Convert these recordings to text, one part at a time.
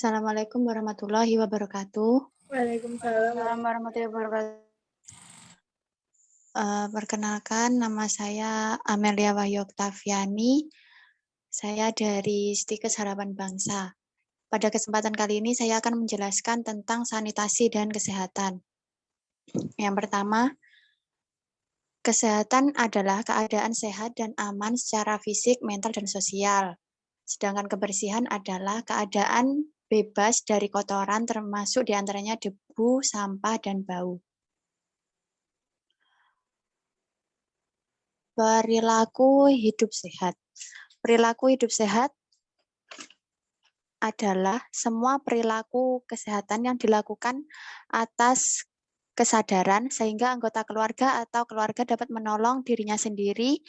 Assalamualaikum warahmatullahi wabarakatuh. Waalaikumsalam Warahmatullahi wabarakatuh. Perkenalkan, nama saya Amelia Wahyu Oktaviani. Saya dari Stikes Harapan Bangsa. Pada kesempatan kali ini saya akan menjelaskan tentang sanitasi dan kesehatan. Yang pertama, kesehatan adalah keadaan sehat dan aman secara fisik, mental, dan sosial. Sedangkan kebersihan adalah keadaan bebas dari kotoran termasuk diantaranya debu, sampah, dan bau. Perilaku hidup sehat. Perilaku hidup sehat adalah semua perilaku kesehatan yang dilakukan atas kesadaran sehingga anggota keluarga atau keluarga dapat menolong dirinya sendiri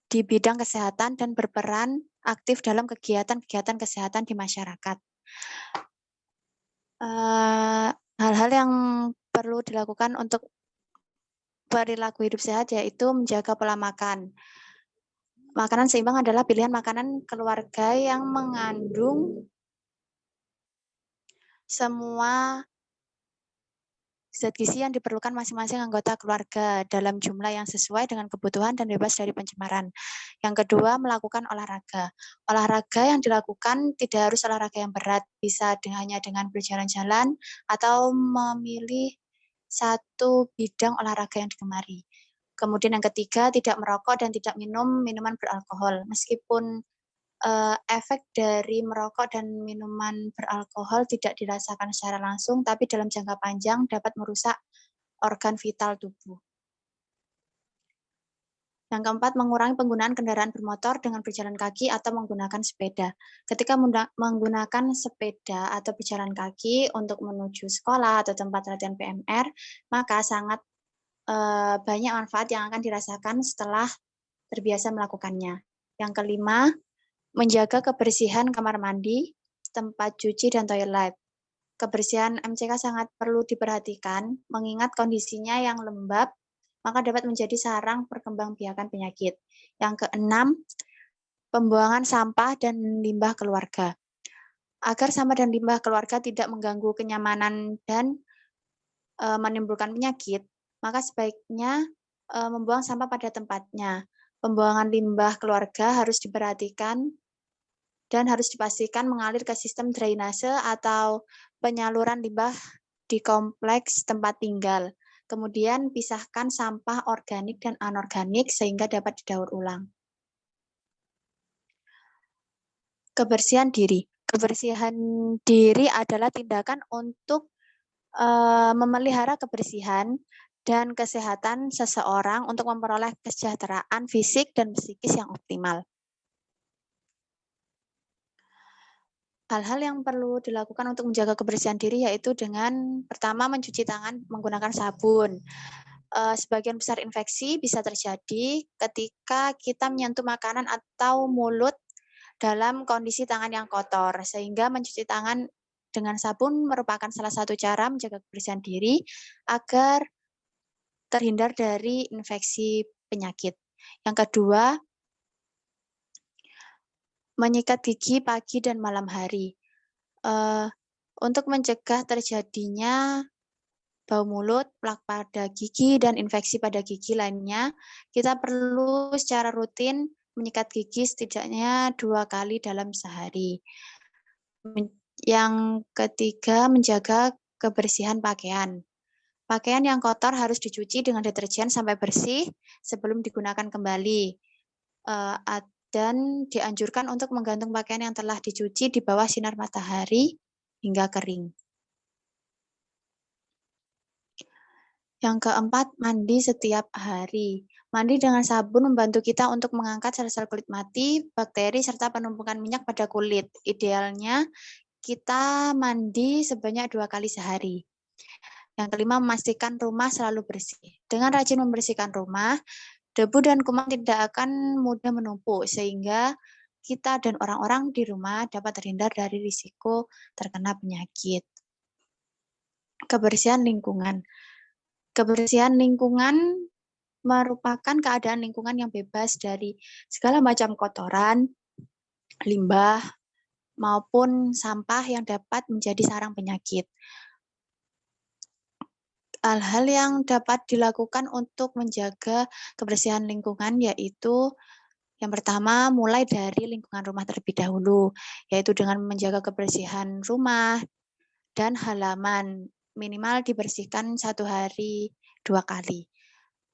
di bidang kesehatan dan berperan aktif dalam kegiatan-kegiatan kesehatan di masyarakat. Hal-hal yang perlu dilakukan untuk perilaku hidup sehat yaitu menjaga pola makan. Makanan seimbang adalah pilihan makanan keluarga yang mengandung semua zat gizi yang diperlukan masing-masing anggota keluarga dalam jumlah yang sesuai dengan kebutuhan dan bebas dari pencemaran. Yang kedua, melakukan olahraga. Olahraga yang dilakukan tidak harus olahraga yang berat, bisa hanya dengan berjalan-jalan atau memilih satu bidang olahraga yang digemari. Kemudian yang ketiga, tidak merokok dan tidak minum minuman beralkohol. Meskipun efek dari merokok dan minuman beralkohol tidak dirasakan secara langsung, tapi dalam jangka panjang dapat merusak organ vital tubuh. Yang keempat, mengurangi penggunaan kendaraan bermotor dengan berjalan kaki atau menggunakan sepeda. Ketika menggunakan sepeda atau berjalan kaki untuk menuju sekolah atau tempat latihan PMR, maka sangat banyak manfaat yang akan dirasakan setelah terbiasa melakukannya. Yang kelima, menjaga kebersihan kamar mandi, tempat cuci, dan toilet. Kebersihan MCK sangat perlu diperhatikan, mengingat kondisinya yang lembab, maka dapat menjadi sarang perkembangbiakan penyakit. Yang keenam, pembuangan sampah dan limbah keluarga. Agar sampah dan limbah keluarga tidak mengganggu kenyamanan dan menimbulkan penyakit, maka sebaiknya membuang sampah pada tempatnya. Pembuangan limbah keluarga harus diperhatikan dan harus dipastikan mengalir ke sistem drainase atau penyaluran limbah di kompleks tempat tinggal. Kemudian pisahkan sampah organik dan anorganik sehingga dapat didaur ulang. Kebersihan diri. Kebersihan diri adalah tindakan untuk memelihara kebersihan dan kesehatan seseorang untuk memperoleh kesejahteraan fisik dan psikis yang optimal. Hal-hal yang perlu dilakukan untuk menjaga kebersihan diri yaitu dengan pertama mencuci tangan menggunakan sabun. Sebagian besar infeksi bisa terjadi ketika kita menyentuh makanan atau mulut dalam kondisi tangan yang kotor, sehingga mencuci tangan dengan sabun merupakan salah satu cara menjaga kebersihan diri agar terhindar dari infeksi penyakit. Yang kedua, menyikat gigi pagi dan malam hari. Untuk mencegah terjadinya bau mulut, plak pada gigi, dan infeksi pada gigi lainnya, kita perlu secara rutin menyikat gigi setidaknya 2 kali dalam sehari. Yang ketiga, menjaga kebersihan pakaian. Pakaian yang kotor harus dicuci dengan deterjen sampai bersih sebelum digunakan kembali. Dan dianjurkan untuk menggantung pakaian yang telah dicuci di bawah sinar matahari hingga kering. Yang keempat, mandi setiap hari. Mandi dengan sabun membantu kita untuk mengangkat sel-sel kulit mati, bakteri, serta penumpukan minyak pada kulit. Idealnya, kita mandi sebanyak 2 kali sehari. Yang kelima, memastikan rumah selalu bersih. Dengan rajin membersihkan rumah, debu dan kuman tidak akan mudah menumpuk, sehingga kita dan orang-orang di rumah dapat terhindar dari risiko terkena penyakit. Kebersihan lingkungan. Kebersihan lingkungan merupakan keadaan lingkungan yang bebas dari segala macam kotoran, limbah, maupun sampah yang dapat menjadi sarang penyakit. Hal-hal yang dapat dilakukan untuk menjaga kebersihan lingkungan yaitu yang pertama mulai dari lingkungan rumah terlebih dahulu, yaitu dengan menjaga kebersihan rumah dan halaman, minimal dibersihkan 1 hari 2 kali.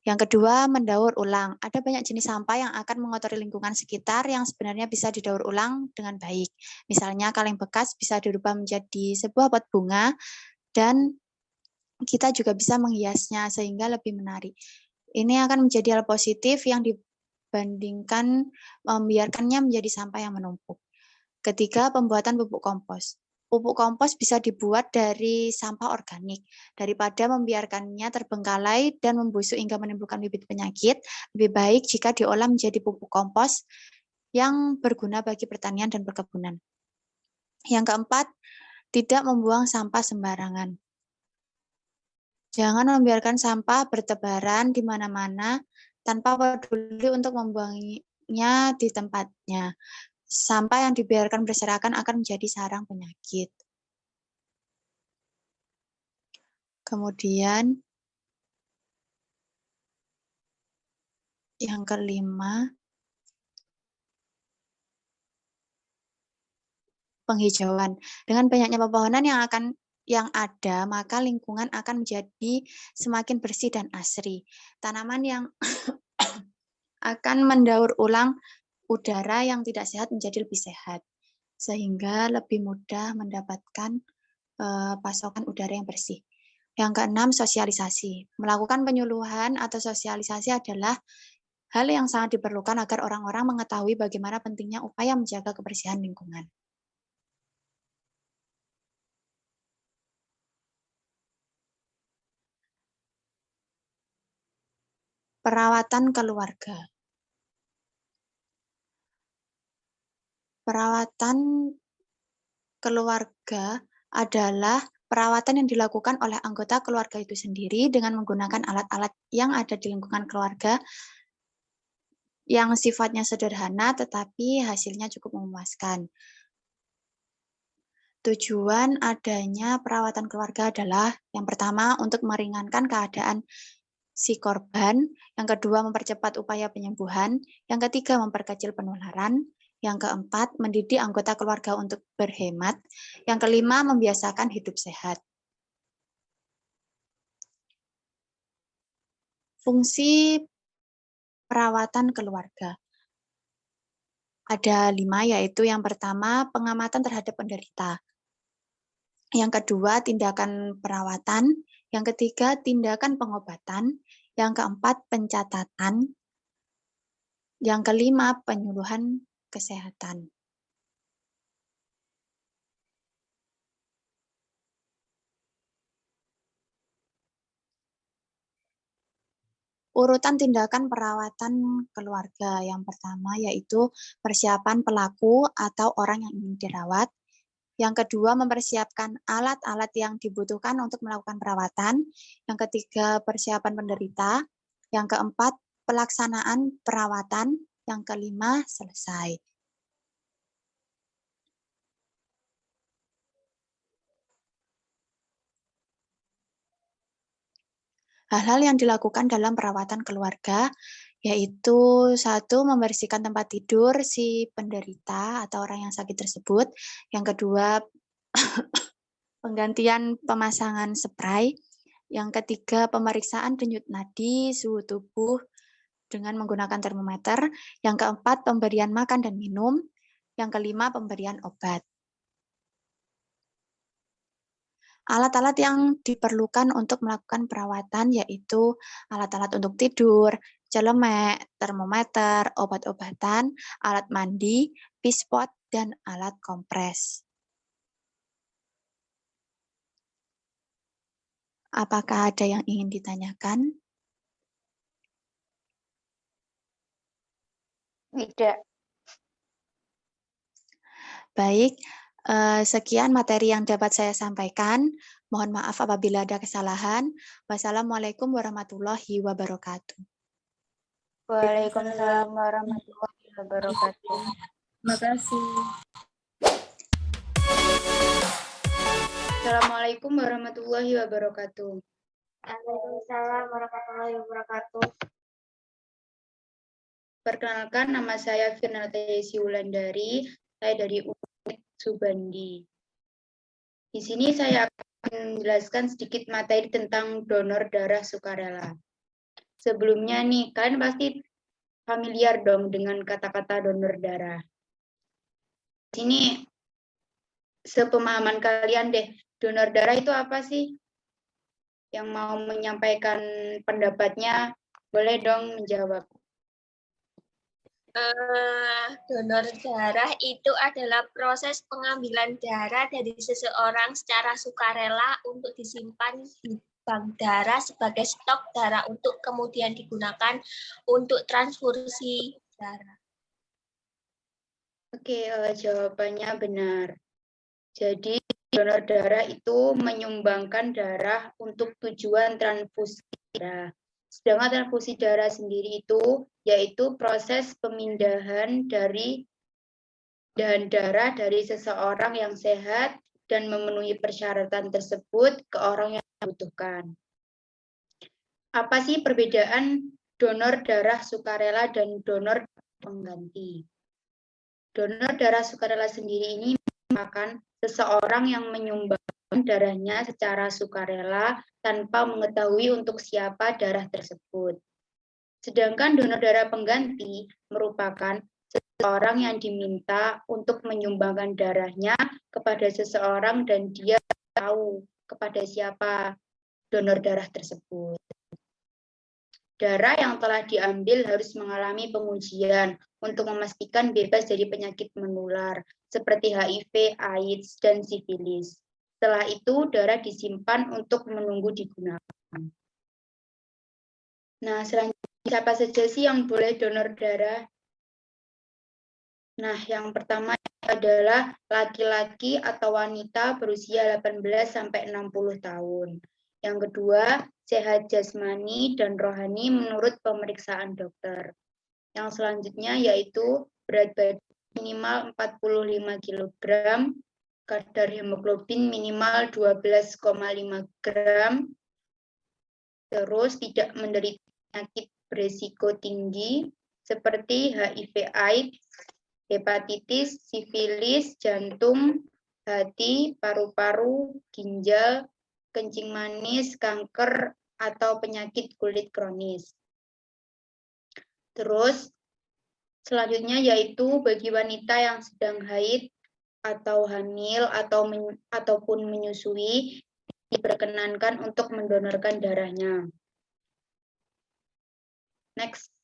Yang kedua, mendaur ulang. Ada banyak jenis sampah yang akan mengotori lingkungan sekitar yang sebenarnya bisa didaur ulang dengan baik. Misalnya kaleng bekas bisa dirubah menjadi sebuah pot bunga dan kita juga bisa menghiasnya sehingga lebih menarik. Ini akan menjadi hal positif yang dibandingkan membiarkannya menjadi sampah yang menumpuk. Ketiga, pembuatan pupuk kompos. Pupuk kompos bisa dibuat dari sampah organik. Daripada membiarkannya terbengkalai dan membusuk hingga menimbulkan bibit penyakit, lebih baik jika diolah menjadi pupuk kompos yang berguna bagi pertanian dan perkebunan. Yang keempat, tidak membuang sampah sembarangan. Jangan membiarkan sampah bertebaran di mana-mana tanpa peduli untuk membuangnya di tempatnya. Sampah yang dibiarkan berserakan akan menjadi sarang penyakit. Kemudian, yang kelima, penghijauan. Dengan banyaknya pepohonan yang ada, maka lingkungan akan menjadi semakin bersih dan asri. Tanaman yang akan mendaur ulang udara yang tidak sehat menjadi lebih sehat, sehingga lebih mudah mendapatkan pasokan udara yang bersih. Yang keenam, sosialisasi. Melakukan penyuluhan atau sosialisasi adalah hal yang sangat diperlukan agar orang-orang mengetahui bagaimana pentingnya upaya menjaga kebersihan lingkungan. Perawatan keluarga. Perawatan keluarga adalah perawatan yang dilakukan oleh anggota keluarga itu sendiri dengan menggunakan alat-alat yang ada di lingkungan keluarga yang sifatnya sederhana tetapi hasilnya cukup memuaskan. Tujuan adanya perawatan keluarga adalah yang pertama untuk meringankan keadaan si korban, yang kedua mempercepat upaya penyembuhan, yang ketiga memperkecil penularan, yang keempat mendidik anggota keluarga untuk berhemat, yang kelima membiasakan hidup sehat. Fungsi perawatan keluarga. Ada 5, yaitu yang pertama pengamatan terhadap penderita. Yang kedua, tindakan perawatan. Yang ketiga, tindakan pengobatan. Yang keempat, pencatatan. Yang kelima, penyuluhan kesehatan. Urutan tindakan perawatan keluarga. Yang pertama yaitu persiapan pelaku atau orang yang ingin dirawat. Yang kedua, mempersiapkan alat-alat yang dibutuhkan untuk melakukan perawatan. Yang ketiga, persiapan penderita. Yang keempat, pelaksanaan perawatan. Yang kelima, selesai. Hal-hal yang dilakukan dalam perawatan keluarga, yaitu satu, membersihkan tempat tidur si penderita atau orang yang sakit tersebut. Yang kedua, penggantian pemasangan spray. Yang ketiga, pemeriksaan denyut nadi, suhu tubuh dengan menggunakan termometer. Yang keempat, pemberian makan dan minum. Yang kelima, pemberian obat. Alat-alat yang diperlukan untuk melakukan perawatan yaitu alat-alat untuk tidur, celemek, termometer, obat-obatan, alat mandi, pispot, dan alat kompres. Apakah ada yang ingin ditanyakan? Tidak. Baik, sekian materi yang dapat saya sampaikan. Mohon maaf apabila ada kesalahan. Wassalamualaikum warahmatullahi wabarakatuh. Waalaikumsalam warahmatullahi wabarakatuh. Terima kasih. Assalamualaikum warahmatullahi wabarakatuh. Waalaikumsalam warahmatullahi wabarakatuh. Perkenalkan, nama saya Firnata Yesi Wulandari, saya dari Unit Subandi. Di sini saya akan menjelaskan sedikit materi tentang donor darah sukarela. Sebelumnya nih, kalian pasti familiar dong dengan kata-kata donor darah. Di sini, sepemahaman kalian deh, donor darah itu apa sih? Yang mau menyampaikan pendapatnya, boleh dong menjawab. Donor darah itu adalah proses pengambilan darah dari seseorang secara sukarela untuk disimpan di bank darah sebagai stok darah untuk kemudian digunakan untuk transfusi darah. Oke, jawabannya benar. Jadi donor darah itu menyumbangkan darah untuk tujuan transfusi darah. Sedangkan transfusi darah sendiri itu yaitu proses pemindahan dari darah dari seseorang yang sehat dan memenuhi persyaratan tersebut ke orang yang membutuhkan. Apa sih perbedaan donor darah sukarela dan donor pengganti? Donor darah sukarela sendiri ini merupakan seseorang yang menyumbangkan darahnya secara sukarela tanpa mengetahui untuk siapa darah tersebut. Sedangkan donor darah pengganti merupakan seseorang yang diminta untuk menyumbangkan darahnya kepada seseorang dan dia tahu kepada siapa donor darah tersebut. Darah yang telah diambil harus mengalami pengujian untuk memastikan bebas dari penyakit menular seperti HIV, AIDS, dan sifilis. Setelah itu, darah disimpan untuk menunggu digunakan. Nah, selanjutnya siapa saja sih yang boleh donor darah? Nah, yang pertama adalah laki-laki atau wanita berusia 18-60 tahun. Yang kedua, sehat jasmani dan rohani menurut pemeriksaan dokter. Yang selanjutnya yaitu berat badan minimal 45 kg, kadar hemoglobin minimal 12,5 gram, terus tidak menderita penyakit beresiko tinggi seperti HIV/AIDS, hepatitis, sifilis, jantung, hati, paru-paru, ginjal, kencing manis, kanker, atau penyakit kulit kronis. Terus, selanjutnya yaitu bagi wanita yang sedang haid atau hamil ataupun menyusui, diperkenankan untuk mendonorkan darahnya. Next.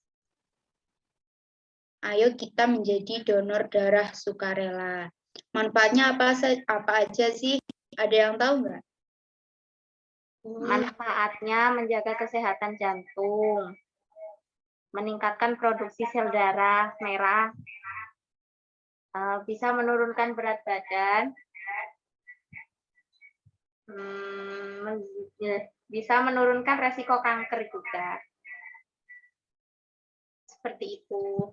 Ayo kita menjadi donor darah sukarela. Manfaatnya apa aja sih? Ada yang tahu nggak? Manfaatnya menjaga kesehatan jantung, meningkatkan produksi sel darah merah, bisa menurunkan berat badan, bisa menurunkan resiko kanker juga. Seperti itu.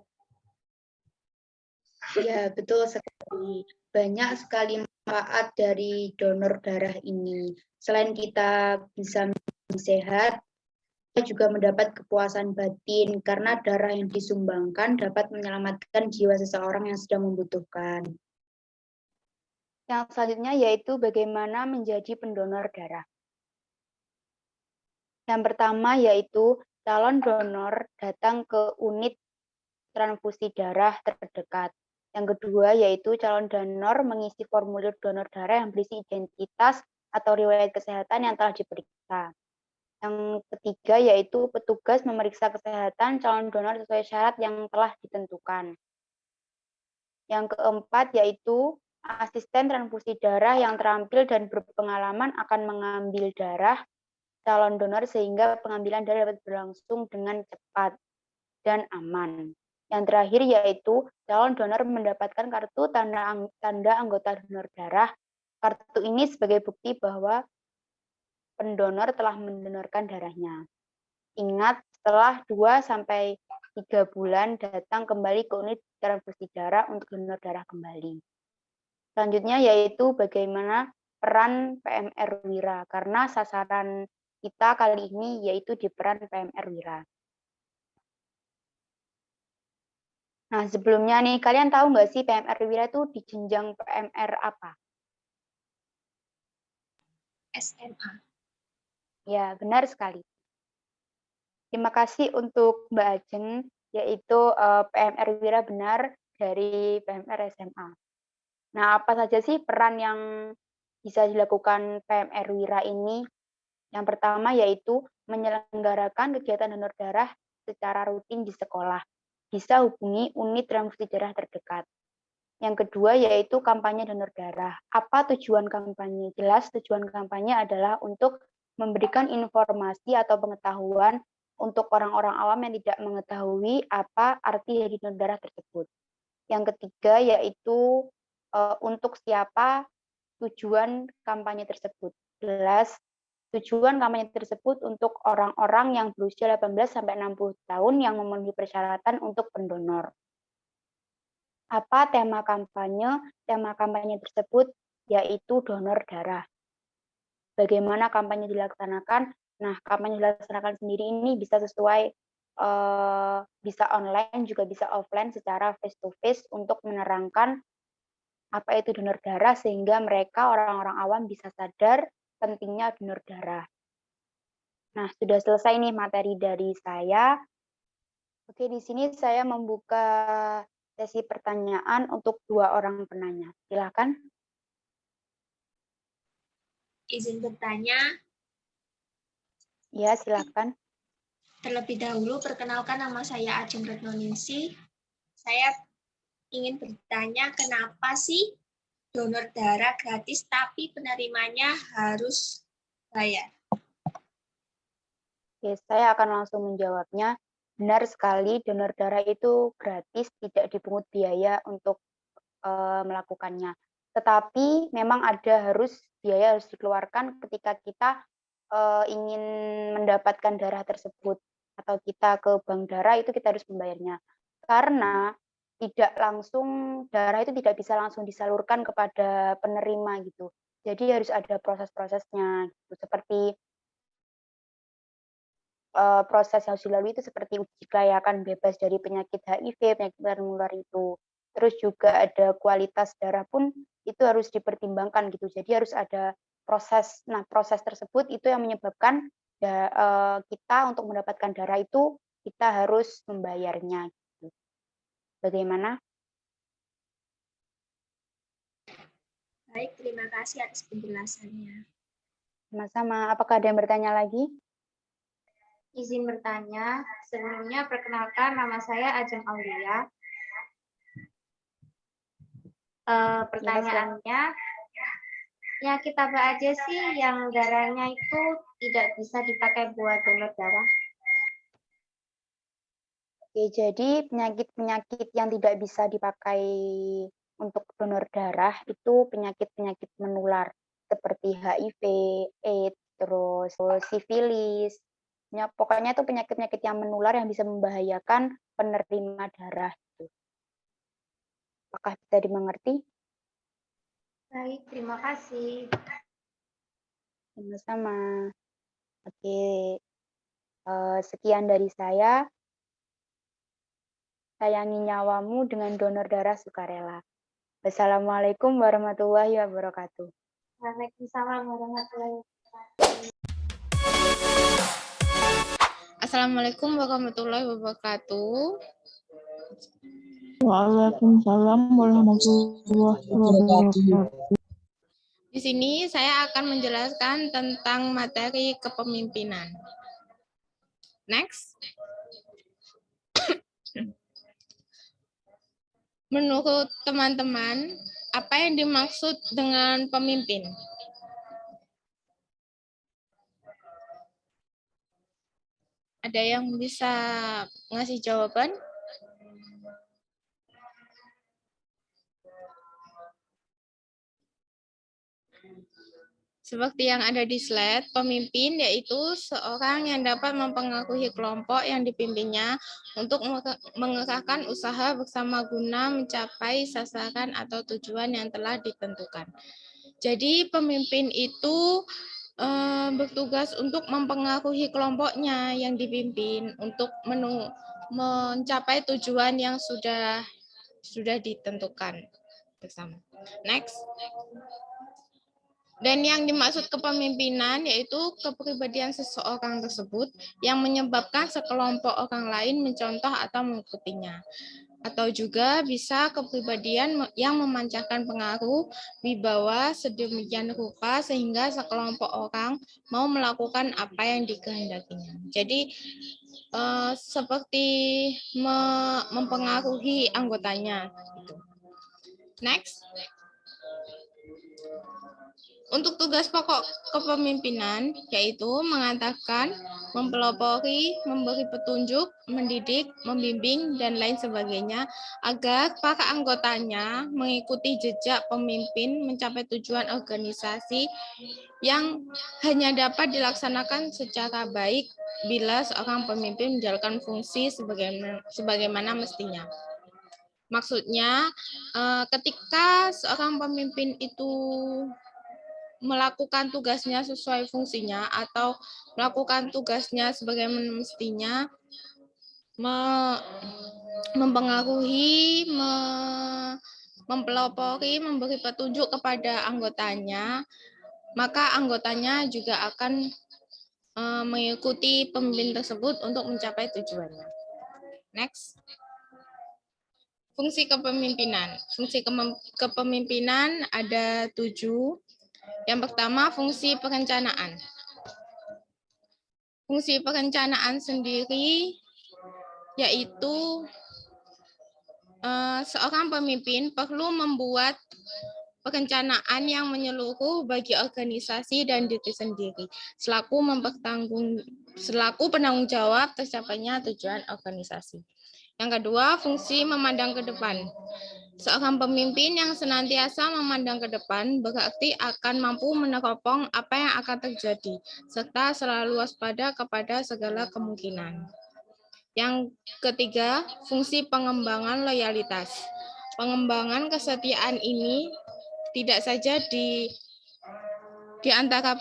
Ya, betul sekali. Banyak sekali manfaat dari donor darah ini. Selain kita bisa sehat, kita juga mendapat kepuasan batin karena darah yang disumbangkan dapat menyelamatkan jiwa seseorang yang sedang membutuhkan. Yang selanjutnya yaitu bagaimana menjadi pendonor darah. Yang pertama yaitu calon donor datang ke unit transfusi darah terdekat. Yang kedua yaitu calon donor mengisi formulir donor darah yang berisi identitas atau riwayat kesehatan yang telah diperiksa. Yang ketiga yaitu petugas memeriksa kesehatan calon donor sesuai syarat yang telah ditentukan. Yang keempat yaitu asisten transfusi darah yang terampil dan berpengalaman akan mengambil darah calon donor sehingga pengambilan darah dapat berlangsung dengan cepat dan aman. Yang terakhir yaitu calon donor mendapatkan kartu tanda anggota donor darah. Kartu ini sebagai bukti bahwa pendonor telah mendonorkan darahnya. Ingat, setelah 2-3 bulan datang kembali ke unit transfusi darah untuk donor darah kembali. Selanjutnya yaitu bagaimana peran PMR Wira, karena sasaran kita kali ini yaitu di peran PMR Wira. Nah, sebelumnya nih, kalian tahu nggak sih PMR Wira itu di jenjang PMR apa? SMA. Ya, benar sekali. Terima kasih untuk Mbak Ajeng, yaitu PMR Wira benar dari PMR SMA. Nah, apa saja sih peran yang bisa dilakukan PMR Wira ini? Yang pertama yaitu menyelenggarakan kegiatan donor darah secara rutin di sekolah. Bisa hubungi unit transfusi darah terdekat. Yang kedua yaitu kampanye donor darah. Apa tujuan kampanye? Jelas tujuan kampanye adalah untuk memberikan informasi atau pengetahuan untuk orang-orang awam yang tidak mengetahui apa arti dari donor darah tersebut. Yang ketiga yaitu untuk siapa tujuan kampanye tersebut. Jelas tujuan kampanye tersebut untuk orang-orang yang berusia 18-60 tahun yang memenuhi persyaratan untuk pendonor. Apa tema kampanye? Tema kampanye tersebut yaitu donor darah. Bagaimana kampanye dilaksanakan? Nah, kampanye dilaksanakan sendiri ini bisa sesuai, bisa online, juga bisa offline secara face-to-face untuk menerangkan apa itu donor darah sehingga mereka orang-orang awam bisa sadar pentingnya donor darah. Nah, sudah selesai nih materi dari saya. Oke, di sini saya membuka sesi pertanyaan untuk 2 orang penanya. Silakan. Izin bertanya. Ya, silakan. Terlebih dahulu, perkenalkan nama saya Ajeng Retnoningsih. Saya ingin bertanya, kenapa sih donor darah gratis tapi penerimanya harus bayar? Oke, saya akan langsung menjawabnya. Benar sekali, donor darah itu gratis, tidak dipungut biaya untuk melakukannya. Tetapi memang ada biaya harus dikeluarkan ketika kita ingin mendapatkan darah tersebut atau kita ke bank darah itu kita harus membayarnya. Karena tidak langsung darah itu tidak bisa langsung disalurkan kepada penerima gitu. Jadi harus ada proses-prosesnya gitu. Seperti proses yang harus dilalui itu seperti uji kelayakan bebas dari penyakit HIV, penyakit menular itu. Terus juga ada kualitas darah pun itu harus dipertimbangkan gitu. Jadi harus ada proses. Nah, proses tersebut itu yang menyebabkan kita untuk mendapatkan darah itu kita harus membayarnya. Gitu. Bagaimana? Baik, terima kasih atas penjelasannya. Sama-sama. Apakah ada yang bertanya lagi? Izin bertanya, sebelumnya perkenalkan nama saya Ajeng Aulia. Pertanyaannya, penyakit apa aja sih yang darahnya itu tidak bisa dipakai buat donor darah? Oke, jadi penyakit-penyakit yang tidak bisa dipakai untuk donor darah itu penyakit-penyakit menular seperti HIV, AIDS, terus sifilis. Ya, pokoknya itu penyakit-penyakit yang menular yang bisa membahayakan penerima darah. Apakah bisa dimengerti? Baik, terima kasih. Sama-sama. Oke, sekian dari saya. Sayangi nyawamu dengan donor darah sukarela. Wassalamualaikum warahmatullahi wabarakatuh. Waalaikumsalam warahmatullahi wabarakatuh. Assalamualaikum warahmatullahi wabarakatuh. Waalaikumsalam warahmatullahi wabarakatuh. Di sini saya akan menjelaskan tentang materi kepemimpinan. Next. Menurut teman-teman, apa yang dimaksud dengan pemimpin? Ada yang bisa ngasih jawaban? Seperti yang ada di slide, pemimpin yaitu seorang yang dapat mempengaruhi kelompok yang dipimpinnya untuk mengerahkan usaha bersama guna mencapai sasaran atau tujuan yang telah ditentukan. Jadi pemimpin itu bertugas untuk mempengaruhi kelompoknya yang dipimpin untuk mencapai tujuan yang sudah ditentukan bersama. Next. Dan yang dimaksud kepemimpinan yaitu kepribadian seseorang tersebut yang menyebabkan sekelompok orang lain mencontoh atau mengikutinya. Atau juga bisa kepribadian yang memancarkan pengaruh wibawa sedemikian rupa sehingga sekelompok orang mau melakukan apa yang dikehendakinya. Jadi seperti mempengaruhi anggotanya. Next. Untuk tugas pokok kepemimpinan yaitu mengantarkan, mempelopori, memberi petunjuk, mendidik, membimbing, dan lain sebagainya agar para anggotanya mengikuti jejak pemimpin mencapai tujuan organisasi yang hanya dapat dilaksanakan secara baik bila seorang pemimpin menjalankan fungsi sebagaimana mestinya. Maksudnya, ketika seorang pemimpin itu melakukan tugasnya sesuai fungsinya atau melakukan tugasnya sebagaimana mestinya, mempengaruhi, mempelopori, memberi petunjuk kepada anggotanya, maka anggotanya juga akan mengikuti pemimpin tersebut untuk mencapai tujuannya. Next. Fungsi kepemimpinan. Fungsi kepemimpinan ada 7. Yang pertama, fungsi perencanaan. Fungsi perencanaan sendiri yaitu seorang pemimpin perlu membuat perencanaan yang menyeluruh bagi organisasi dan diri sendiri, selaku penanggung jawab tercapainya tujuan organisasi. Yang kedua, fungsi memandang ke depan. Seorang pemimpin yang senantiasa memandang ke depan berarti akan mampu meneropong apa yang akan terjadi, serta selalu waspada kepada segala kemungkinan. Yang ketiga, fungsi pengembangan loyalitas. Pengembangan kesetiaan ini tidak saja di antara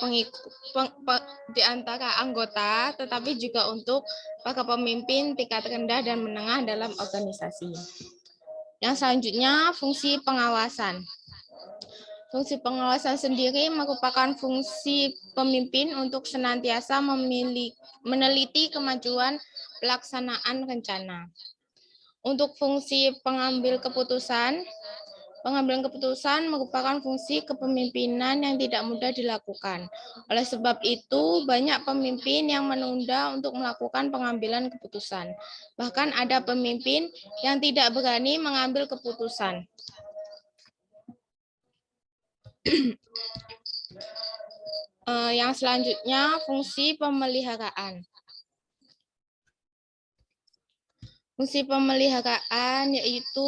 anggota, tetapi juga untuk para pemimpin tingkat rendah dan menengah dalam organisasi. Yang selanjutnya, fungsi pengawasan. Fungsi pengawasan sendiri merupakan fungsi pemimpin untuk senantiasa meneliti kemajuan pelaksanaan rencana. Untuk fungsi pengambil keputusan, pengambilan keputusan merupakan fungsi kepemimpinan yang tidak mudah dilakukan. Oleh sebab itu, banyak pemimpin yang menunda untuk melakukan pengambilan keputusan. Bahkan ada pemimpin yang tidak berani mengambil keputusan. Yang selanjutnya, fungsi pemeliharaan. Fungsi pemeliharaan yaitu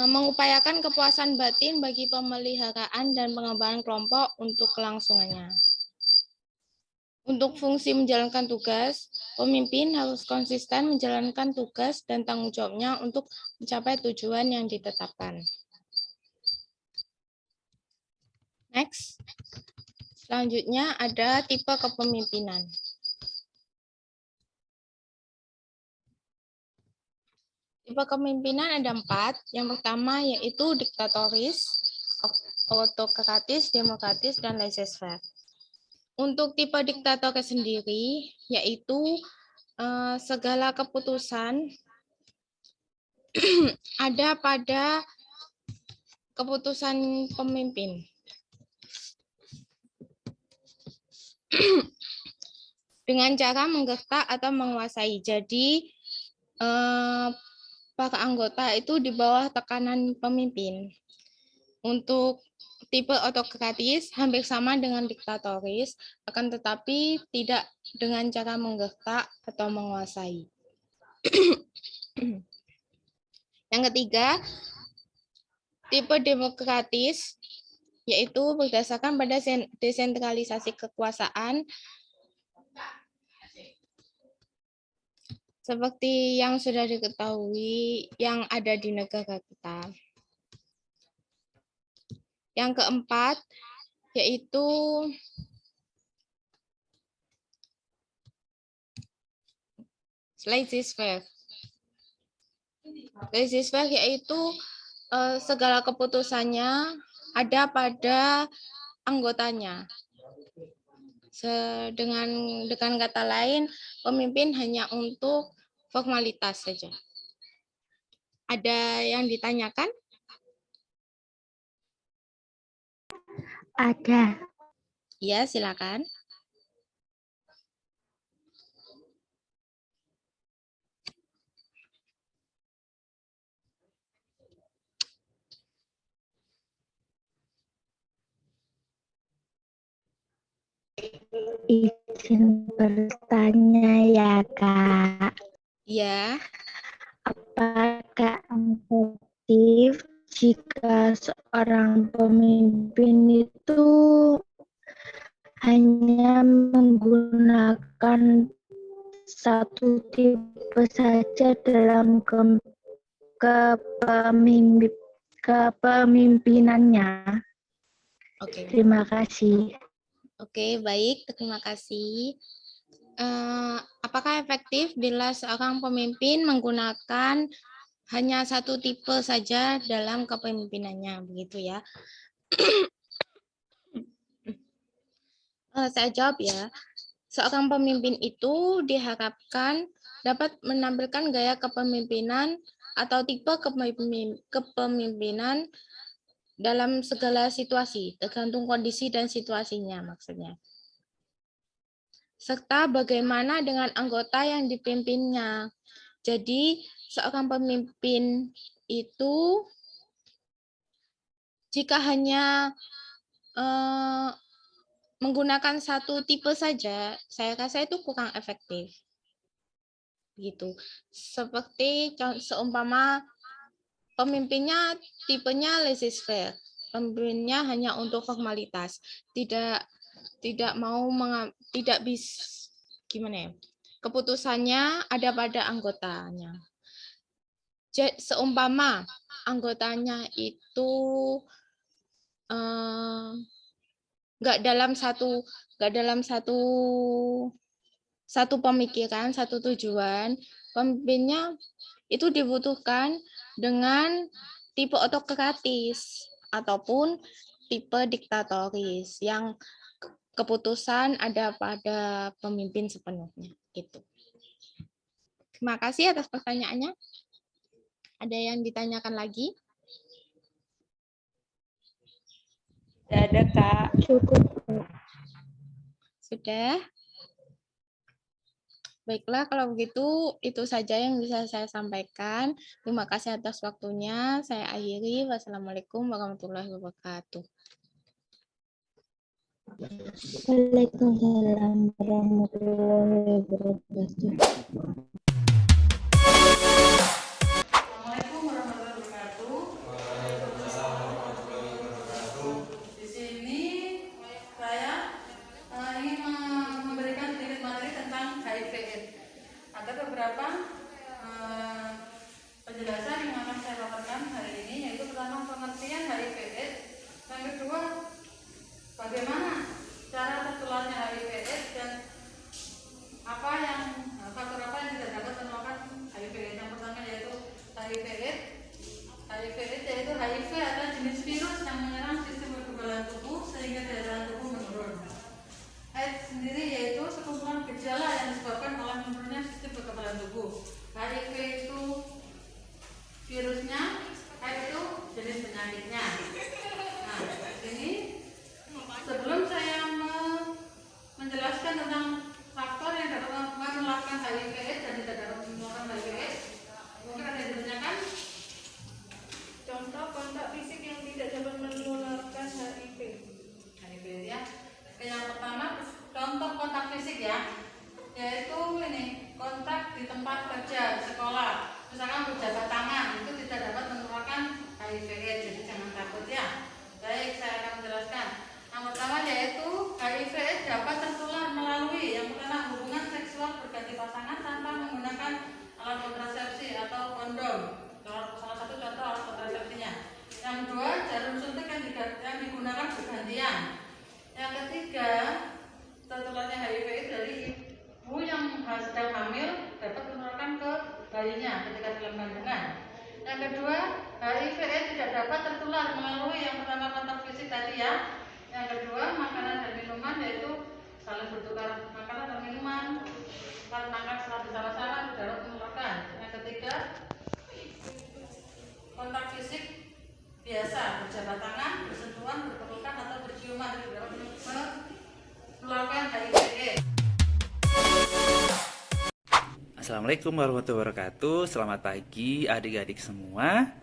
mengupayakan kepuasan batin bagi pemeliharaan dan pengembangan kelompok untuk kelangsungannya. Untuk fungsi menjalankan tugas, pemimpin harus konsisten menjalankan tugas dan tanggung jawabnya untuk mencapai tujuan yang ditetapkan. Next. Selanjutnya ada tipe kepemimpinan. Tipe kepemimpinan ada 4. Yang pertama yaitu diktatoris, autokratis, demokratis, dan laissez-faire. Untuk tipe diktatoris sendiri yaitu segala keputusan ada pada keputusan pemimpin. Dengan cara menggertak atau menguasai. Jadi para anggota itu di bawah tekanan pemimpin. Untuk tipe autokratis hampir sama dengan diktatoris, akan tetapi tidak dengan cara menggertak atau menguasai. Yang ketiga, tipe demokratis, yaitu berdasarkan pada desentralisasi kekuasaan, seperti yang sudah diketahui yang ada di negara kita. Yang keempat yaitu laissez-faire. Laissez-faire yaitu segala keputusannya ada pada anggotanya. Dengan kata lain, pemimpin hanya untuk formalitas saja. Ada yang ditanyakan? Ada. Ya, silakan. Izin bertanya ya, Kak. Ya. Apakah efektif jika seorang pemimpin itu hanya menggunakan satu tipe saja dalam kepemimpinannya? Oke. Terima kasih. Oke, baik. Terima kasih. Apakah efektif bila seorang pemimpin menggunakan hanya satu tipe saja dalam kepemimpinannya, begitu ya? Saya jawab ya. Seorang pemimpin itu diharapkan dapat menampilkan gaya kepemimpinan atau tipe kepemimpinan dalam segala situasi, tergantung kondisi dan situasinya maksudnya. Serta bagaimana dengan anggota yang dipimpinnya. Jadi, seorang pemimpin itu jika hanya menggunakan satu tipe saja, saya rasa itu kurang efektif. Gitu. Seperti seumpama pemimpinnya tipenya laissez-faire. Pemimpinnya hanya untuk formalitas, tidak mau gimana ya? Keputusannya ada pada anggotanya. Seumpama anggotanya itu nggak dalam satu pemikiran, satu tujuan, pemimpinnya itu dibutuhkan dengan tipe otokratis ataupun tipe diktatoris yang keputusan ada pada pemimpin sepenuhnya gitu. Terima kasih atas pertanyaannya. Ada yang ditanyakan lagi? Tidak ada, Kak. Cukup. Sudah? Baiklah, kalau begitu itu saja yang bisa saya sampaikan. Terima kasih atas waktunya. Saya akhiri. Wassalamualaikum warahmatullahi wabarakatuh. Waalaikumsalam warahmatullahi wabarakatuh. Assalamualaikum warahmatullahi wabarakatuh. Di sini saya ingin memberikan sedikit materi tentang HIV/AIDS. Ada beberapa penjelasan yang akan saya paparkan hari ini, yaitu pertama pengertian HIV/AIDS, yang kedua bagaimana cara tertularnya HIV/AIDS dan apa yang faktor apa yang tidak dapat menyebabkan HIV/AIDS. Yang pertama yaitu HIV/AIDS. HIV/AIDS yaitu HIV adalah jenis virus yang menyerang sistem kekebalan tubuh sehingga daya tahan tubuh menurun. AIDS sendiri yaitu sekumpulan gejala yang disebabkan oleh menurunnya sistem kekebalan tubuh. HIV itu virusnya, AIDS itu jenis penyakitnya. Nah, ini sebelum dapat tertular melalui yang pertama kontak fisik tadi ya. Yang kedua makanan dan minuman, yaitu saling bertukar makanan dan minuman, makan secara bersama-sama di dalam menularkan. Yang ketiga kontak fisik biasa, berjabat tangan, bersentuhan, berpelukan atau berciuman di dalam menularkan HIV/AIDS. Assalamualaikum warahmatullahi wabarakatuh. Selamat pagi adik-adik semua.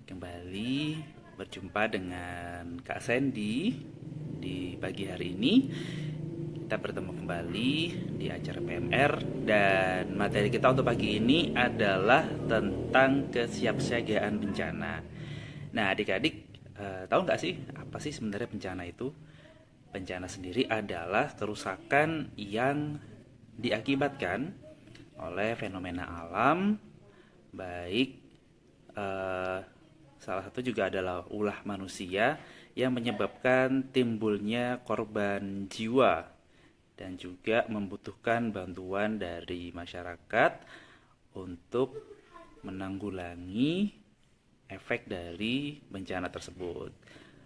Kembali berjumpa dengan Kak Sandy di pagi hari ini. Kita bertemu kembali di acara PMR, dan materi kita untuk pagi ini adalah tentang kesiapsiagaan bencana. Nah, adik-adik tahu nggak sih apa sih sebenarnya bencana itu? Bencana sendiri adalah kerusakan yang diakibatkan oleh fenomena alam, baik salah satu juga adalah ulah manusia yang menyebabkan timbulnya korban jiwa dan juga membutuhkan bantuan dari masyarakat untuk menanggulangi efek dari bencana tersebut.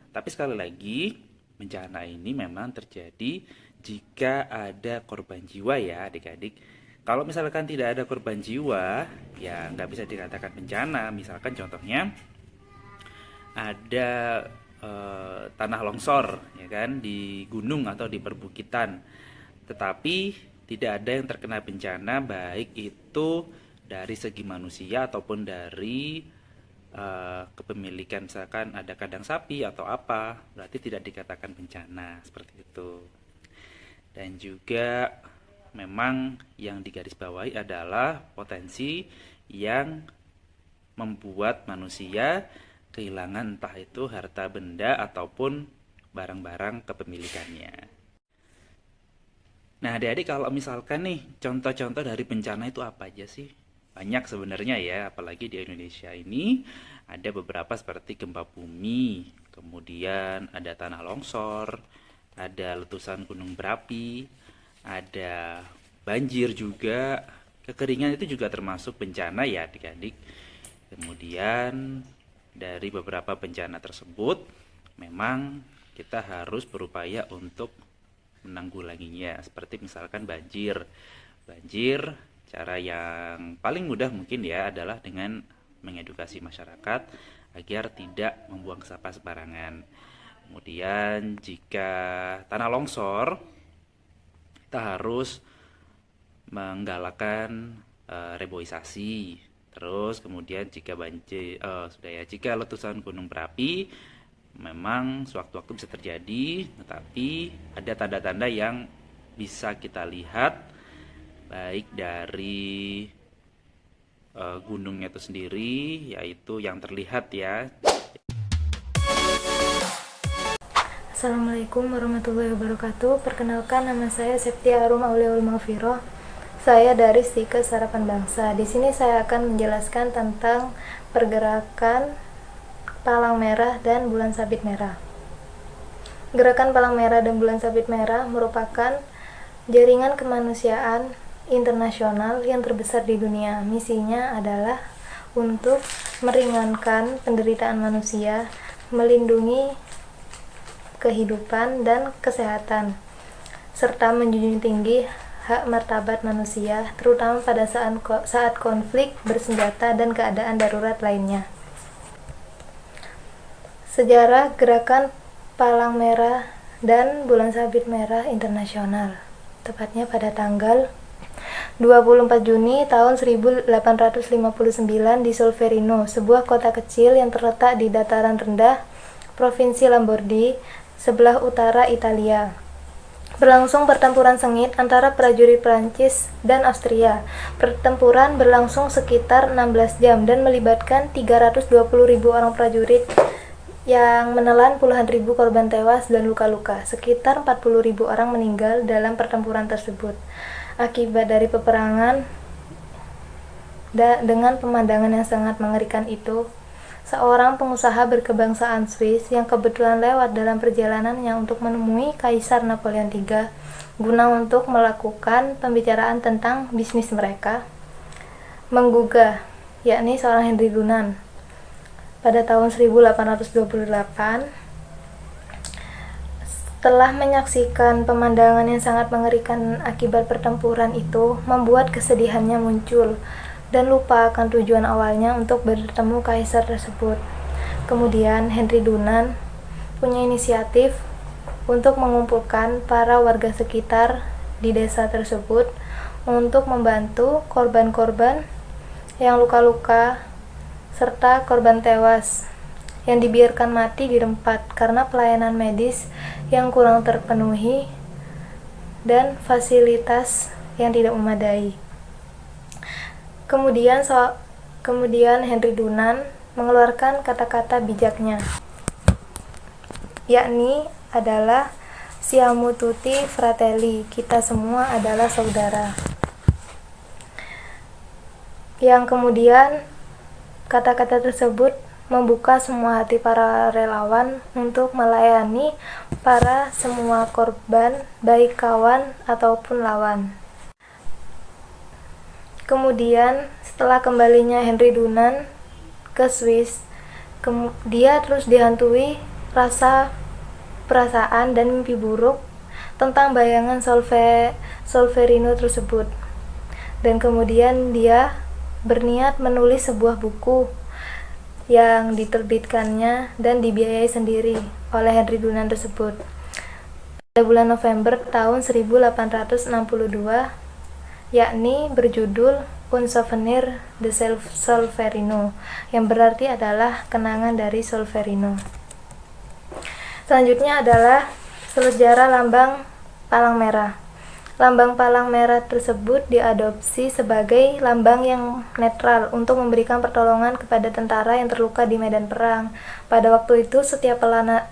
Tapi sekali lagi, bencana ini memang terjadi jika ada korban jiwa ya adik-adik. Kalau misalkan tidak ada korban jiwa, ya nggak bisa dikatakan bencana. Misalkan contohnya ada tanah longsor, ya kan, di gunung atau di perbukitan, tetapi tidak ada yang terkena bencana, baik itu dari segi manusia ataupun dari kepemilikan, misalkan ada kandang sapi atau apa, berarti tidak dikatakan bencana seperti itu. Dan juga memang yang digarisbawahi adalah potensi yang membuat manusia kehilangan entah itu harta benda ataupun barang-barang kepemilikannya. Nah, adik-adik, kalau misalkan nih contoh-contoh dari bencana itu apa aja sih? Banyak sebenarnya ya, apalagi di Indonesia ini ada beberapa seperti gempa bumi, kemudian ada tanah longsor, ada letusan gunung berapi, ada banjir juga, kekeringan itu juga termasuk bencana ya adik-adik. Kemudian dari beberapa bencana tersebut memang kita harus berupaya untuk menanggulanginya, seperti misalkan banjir. Banjir, cara yang paling mudah mungkin ya adalah dengan mengedukasi masyarakat agar tidak membuang sampah sembarangan. Kemudian jika tanah longsor, kita harus menggalakkan reboisasi. Terus kemudian jika banjir jika letusan gunung berapi memang sewaktu-waktu bisa terjadi, tetapi ada tanda-tanda yang bisa kita lihat baik dari gunungnya itu sendiri, yaitu yang terlihat ya. Assalamualaikum warahmatullahi wabarakatuh. Perkenalkan, nama saya Septia Arum Auliaul Maghfirah. Saya dari Stika Sarapan Bangsa. Di sini saya akan menjelaskan tentang pergerakan palang merah dan bulan sabit merah. Gerakan palang merah dan bulan sabit merah merupakan jaringan kemanusiaan internasional yang terbesar di dunia. Misinya adalah untuk meringankan penderitaan manusia, melindungi kehidupan dan kesehatan, serta menjunjung tinggi hak martabat manusia, terutama pada saat konflik bersenjata dan keadaan darurat lainnya. Sejarah gerakan palang merah dan bulan sabit merah internasional, tepatnya pada tanggal 24 Juni tahun 1859 di Solferino, sebuah kota kecil yang terletak di dataran rendah Provinsi Lombardi, sebelah utara Italia. Berlangsung pertempuran sengit antara prajurit Prancis dan Austria. Pertempuran berlangsung sekitar 16 jam dan melibatkan 320.000 orang prajurit yang menelan puluhan ribu korban tewas dan luka-luka. Sekitar 40.000 orang meninggal dalam pertempuran tersebut. Akibat dari peperangan dengan pemandangan yang sangat mengerikan itu, seorang pengusaha berkebangsaan Swiss yang kebetulan lewat dalam perjalanannya untuk menemui Kaisar Napoleon III guna untuk melakukan pembicaraan tentang bisnis mereka, menggugah, yakni seorang Henry Dunant, pada tahun 1828. Setelah menyaksikan pemandangan yang sangat mengerikan akibat pertempuran itu, membuat kesedihannya muncul dan lupa akan tujuan awalnya untuk bertemu kaisar tersebut. Kemudian Henry Dunant punya inisiatif untuk mengumpulkan para warga sekitar di desa tersebut untuk membantu korban-korban yang luka-luka serta korban tewas yang dibiarkan mati di tempat karena pelayanan medis yang kurang terpenuhi dan fasilitas yang tidak memadai. Kemudian Henry Dunant mengeluarkan kata-kata bijaknya, yakni adalah Siamo tutti fratelli, kita semua adalah saudara. Yang kemudian kata-kata tersebut membuka semua hati para relawan untuk melayani para semua korban, baik kawan ataupun lawan. Kemudian setelah kembalinya Henry Dunant ke Swiss, dia terus dihantui perasaan dan mimpi buruk tentang bayangan Solferino tersebut. Dan kemudian dia berniat menulis sebuah buku yang diterbitkannya dan dibiayai sendiri oleh Henry Dunant tersebut. Pada bulan November tahun 1862, yakni berjudul Un souvenir de Solferino, yang berarti adalah kenangan dari Solferino. Selanjutnya adalah sejarah lambang palang merah. Lambang palang merah tersebut diadopsi sebagai lambang yang netral untuk memberikan pertolongan kepada tentara yang terluka di medan perang. Pada waktu itu, setiap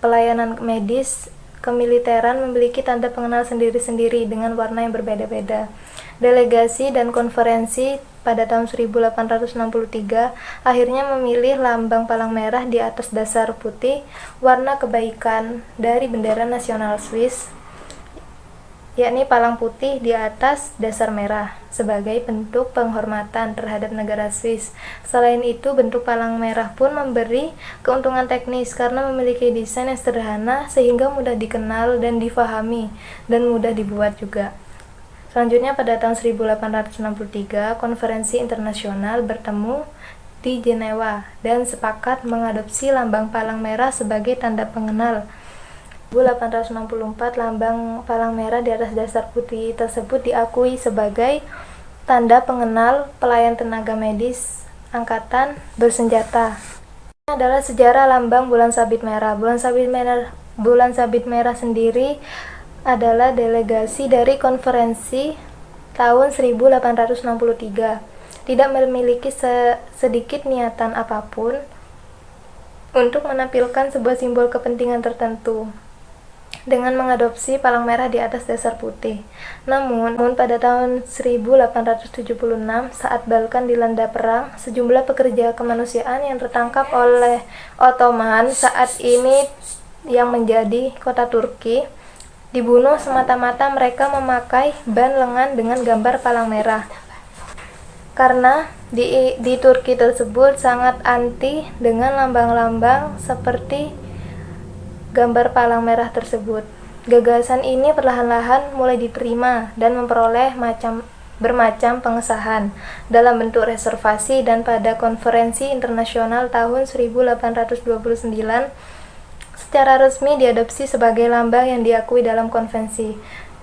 pelayanan medis kemiliteran memiliki tanda pengenal sendiri-sendiri dengan warna yang berbeda-beda. Delegasi dan konferensi pada tahun 1863 akhirnya memilih lambang palang merah di atas dasar putih, warna kebaikan dari bendera nasional Swiss, yakni palang putih di atas dasar merah, sebagai bentuk penghormatan terhadap negara Swiss. Selain itu, bentuk palang merah pun memberi keuntungan teknis karena memiliki desain yang sederhana sehingga mudah dikenal dan difahami dan mudah dibuat juga. Selanjutnya pada tahun 1863, konferensi internasional bertemu di Jenewa dan sepakat mengadopsi lambang palang merah sebagai tanda pengenal. 1864, lambang palang merah di atas dasar putih tersebut diakui sebagai tanda pengenal pelayan tenaga medis angkatan bersenjata. Ini adalah sejarah lambang bulan sabit merah. Bulan sabit merah sendiri adalah delegasi dari konferensi tahun 1863. Tidak memiliki sedikit niatan apapun untuk menampilkan sebuah simbol kepentingan tertentu dengan mengadopsi palang merah di atas dasar putih. Namun pada tahun 1876, saat Balkan dilanda perang, sejumlah pekerja kemanusiaan yang tertangkap oleh Ottoman saat ini yang menjadi kota Turki dibunuh semata-mata mereka memakai ban lengan dengan gambar palang merah. Karena di Turki tersebut sangat anti dengan lambang-lambang seperti gambar palang merah tersebut. Gagasan ini perlahan-lahan mulai diterima dan memperoleh bermacam pengesahan dalam bentuk reservasi, dan pada konferensi internasional tahun 1829 secara resmi diadopsi sebagai lambang yang diakui dalam konvensi.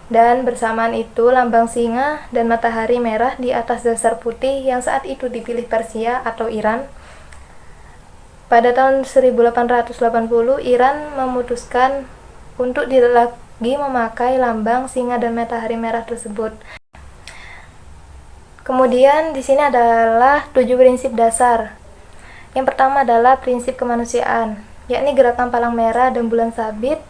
Dan bersamaan itu lambang singa dan matahari merah di atas dasar putih yang saat itu dipilih Persia atau Iran. Pada tahun 1880, Iran memutuskan untuk tidak lagi memakai lambang singa dan matahari merah tersebut. Kemudian di sini adalah 7 prinsip dasar. Yang pertama adalah prinsip kemanusiaan, yakni gerakan palang merah dan bulan sabit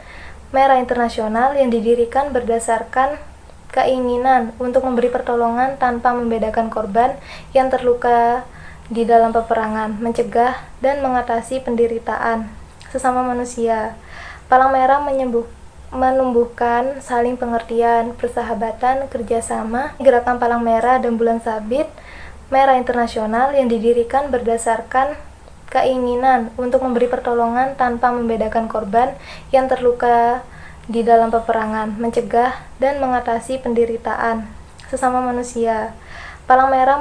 merah internasional yang didirikan berdasarkan keinginan untuk memberi pertolongan tanpa membedakan korban yang terluka di dalam peperangan, mencegah dan mengatasi penderitaan sesama manusia. Palang merah menumbuhkan saling pengertian, persahabatan, kerjasama. Gerakan palang merah dan bulan sabit merah internasional yang didirikan berdasarkan keinginan untuk memberi pertolongan tanpa membedakan korban yang terluka di dalam peperangan, mencegah dan mengatasi penderitaan sesama manusia. Palang Merah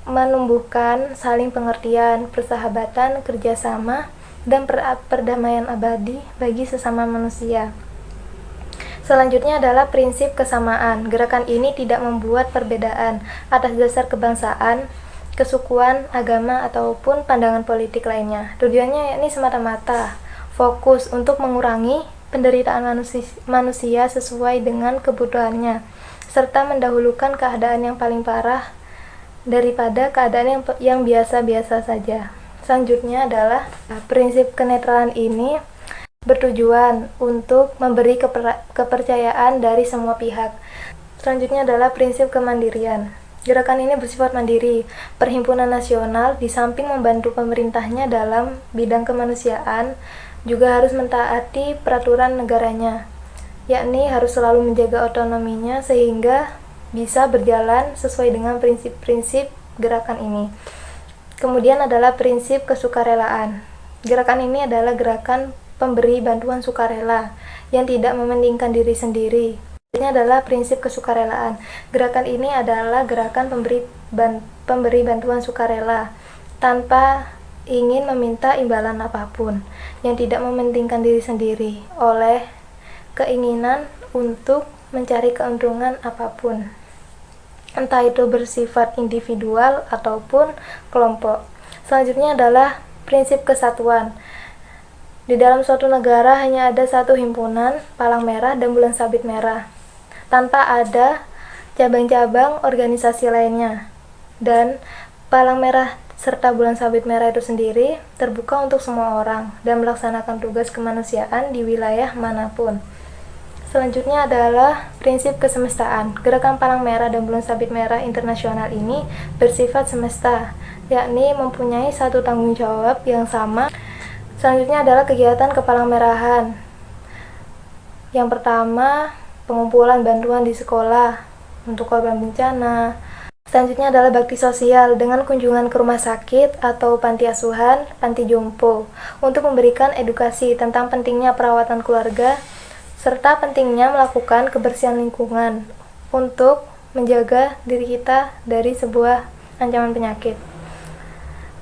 menumbuhkan saling pengertian, persahabatan, kerjasama, dan perdamaian abadi bagi sesama manusia. Selanjutnya adalah prinsip kesamaan. Gerakan ini tidak membuat perbedaan atas dasar kebangsaan, kesukuan, agama, ataupun pandangan politik lainnya. Tujuannya yakni semata-mata fokus untuk mengurangi penderitaan manusia sesuai dengan kebutuhannya, serta mendahulukan keadaan yang paling parah daripada keadaan yang biasa-biasa saja. Selanjutnya adalah prinsip kenetralan ini bertujuan untuk memberi kepercayaan dari semua pihak. Selanjutnya adalah prinsip kemandirian. Gerakan ini bersifat mandiri. Perhimpunan nasional di samping membantu pemerintahnya dalam bidang kemanusiaan, juga harus mentaati peraturan negaranya, yakni harus selalu menjaga otonominya sehingga bisa berjalan sesuai dengan prinsip-prinsip gerakan ini. Kemudian adalah prinsip kesukarelaan. Gerakan ini adalah gerakan pemberi bantuan sukarela yang tidak mementingkan diri sendiri. Ini adalah prinsip kesukarelaan. Gerakan ini adalah gerakan pemberi bantuan sukarela tanpa ingin meminta imbalan apapun, yang tidak mementingkan diri sendiri oleh keinginan untuk mencari keuntungan apapun, entah itu bersifat individual ataupun kelompok. Selanjutnya adalah prinsip kesatuan. Di dalam suatu negara hanya ada satu himpunan Palang Merah dan Bulan Sabit Merah, tanpa ada cabang-cabang organisasi lainnya. Dan Palang Merah serta Bulan Sabit Merah itu sendiri terbuka untuk semua orang dan melaksanakan tugas kemanusiaan di wilayah manapun. Selanjutnya adalah prinsip kesemestaan. Gerakan Palang Merah dan Bulan Sabit Merah Internasional ini bersifat semesta, yakni mempunyai satu tanggung jawab yang sama. Selanjutnya adalah kegiatan kepalang merahan. Yang pertama, pengumpulan bantuan di sekolah untuk korban bencana. Selanjutnya adalah bakti sosial dengan kunjungan ke rumah sakit atau panti asuhan, panti jompo untuk memberikan edukasi tentang pentingnya perawatan keluarga serta pentingnya melakukan kebersihan lingkungan untuk menjaga diri kita dari sebuah ancaman penyakit.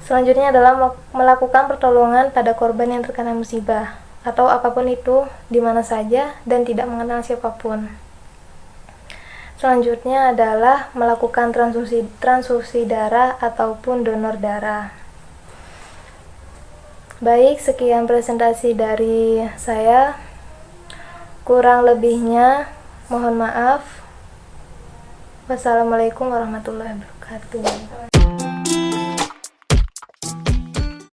Selanjutnya adalah melakukan pertolongan pada korban yang terkena musibah atau apapun itu, di mana saja dan tidak mengenal siapapun. Selanjutnya adalah melakukan transfusi darah ataupun donor darah. Baik, sekian presentasi dari saya. Kurang lebihnya mohon maaf. Wassalamualaikum warahmatullahi wabarakatuh.